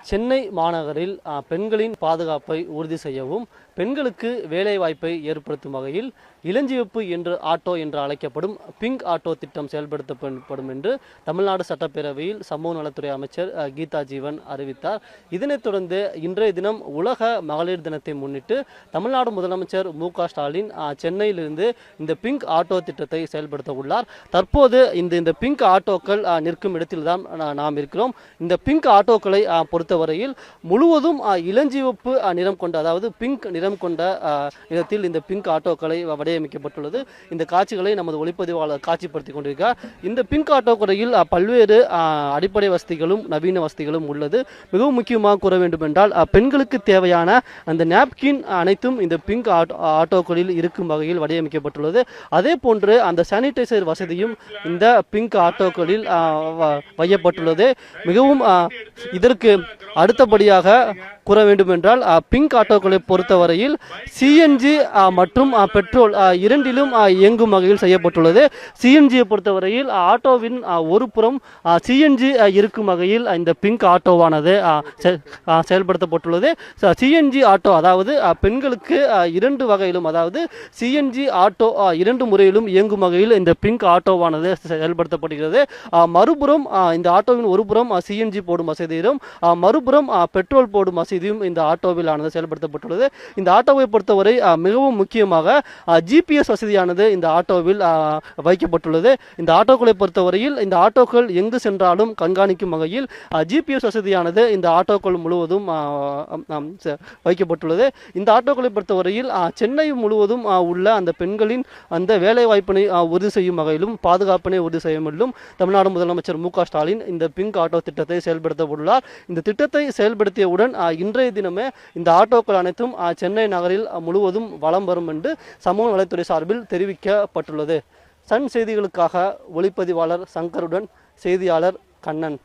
சென்னை மாநகரில் பெண்களின் பாதுகாப்பை உறுதி செய்யவும் பெண்களுக்கு வேலைவாய்ப்பை ஏற்படுத்தும் வகையில் இளஞ்சிவப்பு என்று ஆட்டோ என்று அழைக்கப்படும் பிங்க் ஆட்டோ திட்டம் செயல்படுத்தப்படும் என்று தமிழ்நாடு சட்டப்பேரவையில் சமூக நலத்துறை அமைச்சர் கீதா ஜீவன் அறிவித்தார். இதனைத் தொடர்ந்து இன்றைய தினம் உலக மகளிர் தினத்தை முன்னிட்டு தமிழ்நாடு முதலமைச்சர் மு.க. ஸ்டாலின் சென்னையிலிருந்து இந்த பிங்க் ஆட்டோ திட்டத்தை செயல்படுத்த உள்ளார். தற்போது இந்த பிங்க் ஆட்டோக்கள் நிற்கும் இடத்தில்தான் நாம் இருக்கிறோம். இந்த பிங்க் ஆட்டோக்களை பொறுத்தவரையில் முழுவதும் இளஞ்சிவப்பு நிறம் கொண்ட, அதாவது பிங்க் நிறம் கொண்ட நிறத்தில் இந்த பிங்க் ஆட்டோக்களை வடிவமைக்கப்பட்டுள்ளது. இந்த காட்சிகளை நமது ஒளிப்பதிவாளர் காட்சிப்படுத்திக் கொண்டிருக்கிறார். இந்த பிங்க் ஆட்டோக்கடையில் பல்வேறு அடிப்படை வசதிகளும் நவீன வசதிகளும் உள்ளது. மிகவும் முக்கியமாக கூற வேண்டும் என்றால் பெண்களுக்கு தேவையான அந்த நாப்கின் அனைத்தும் இந்த பிங்க் ஆட்டோக்களில் இருக்கும் வகையில் வடிவமைக்கப்பட்டுள்ளது. அதே போன்று அந்த சானிடைசர் வசதியும் இந்த பிங்க் ஆட்டோக்களில் வைக்கப்பட்டுள்ளது. மிகவும் இதற்கு அடுத்தபடியாக கூற வேண்டும் என்றால் பிங்க் ஆட்டோக்களை பொறுத்தவரையில் சிஎன்ஜி மற்றும் பெட்ரோல் இரண்டிலும் இயங்கும் வகையில் செய்யப்பட்டுள்ளது. சிஎன்ஜியை பொறுத்தவரையில் ஆட்டோவின் ஒரு புறம் சிஎன்ஜி இருக்கும் வகையில் இந்த பிங்க் ஆட்டோவானது செயல்படுத்தப்பட்டுள்ளது. சிஎன்ஜி ஆட்டோ அதாவது பெண்களுக்கு இரண்டு வகையிலும், அதாவது சிஎன்ஜி ஆட்டோ இரண்டு முறையிலும் இயங்கும் வகையில் இந்த பிங்க் ஆட்டோவானது செயல்படுத்தப்படுகிறது. மறுபுறம் இந்த ஆட்டோவின் ஒரு புறம் சிஎன்ஜி போடும் வசதியிலும் மறுபுறம் பெட்ரோல் போடும் வசதியும் இந்த ஆட்டோவில் ஆனது செயல்படுத்தப்பட்டுள்ளது. இந்த ஆட்டோவை பொறுத்தவரை மிகவும் முக்கியமாக ஜிபிஎஸ் வசதியானது இந்த ஆட்டோவில் வைக்கப்பட்டுள்ளது. இந்த ஆட்டோக்களை பொறுத்தவரையில் இந்த ஆட்டோக்கள் எங்கு சென்றாலும் கண்காணிக்கும் வகையில் ஜிபிஎஸ் வசதியானது இந்த ஆட்டோக்கள் முழுவதும் வைக்கப்பட்டுள்ளது. இந்த ஆட்டோக்களை பொறுத்தவரையில் சென்னை முழுவதும் உள்ள அந்த பெண்களின் அந்த வேலை வாய்ப்பினை உறுதி செய்யும் வகையிலும் பாதுகாப்பினை உறுதி செய்யும் வகையிலும் தமிழ்நாடு முதலமைச்சர் மு.க. ஸ்டாலின் இந்த பிங்க் ஆட்டோ திட்டத்தை செயல்படுத்த உள்ளார். இந்த திட்டத்தை செயல்படுத்தியவுடன் இன்றைய தினமே இந்த ஆட்டோக்கள் அனைத்தும் சென்னை நகரில் முழுவதும் வலம் வரும் என்று சமூக நலத்துறை சார்பில் தெரிவிக்கப்பட்டுள்ளது. சன் செய்திகளுக்காக ஒளிப்பதிவாளர் சங்கருடன் செய்தியாளர் கண்ணன்.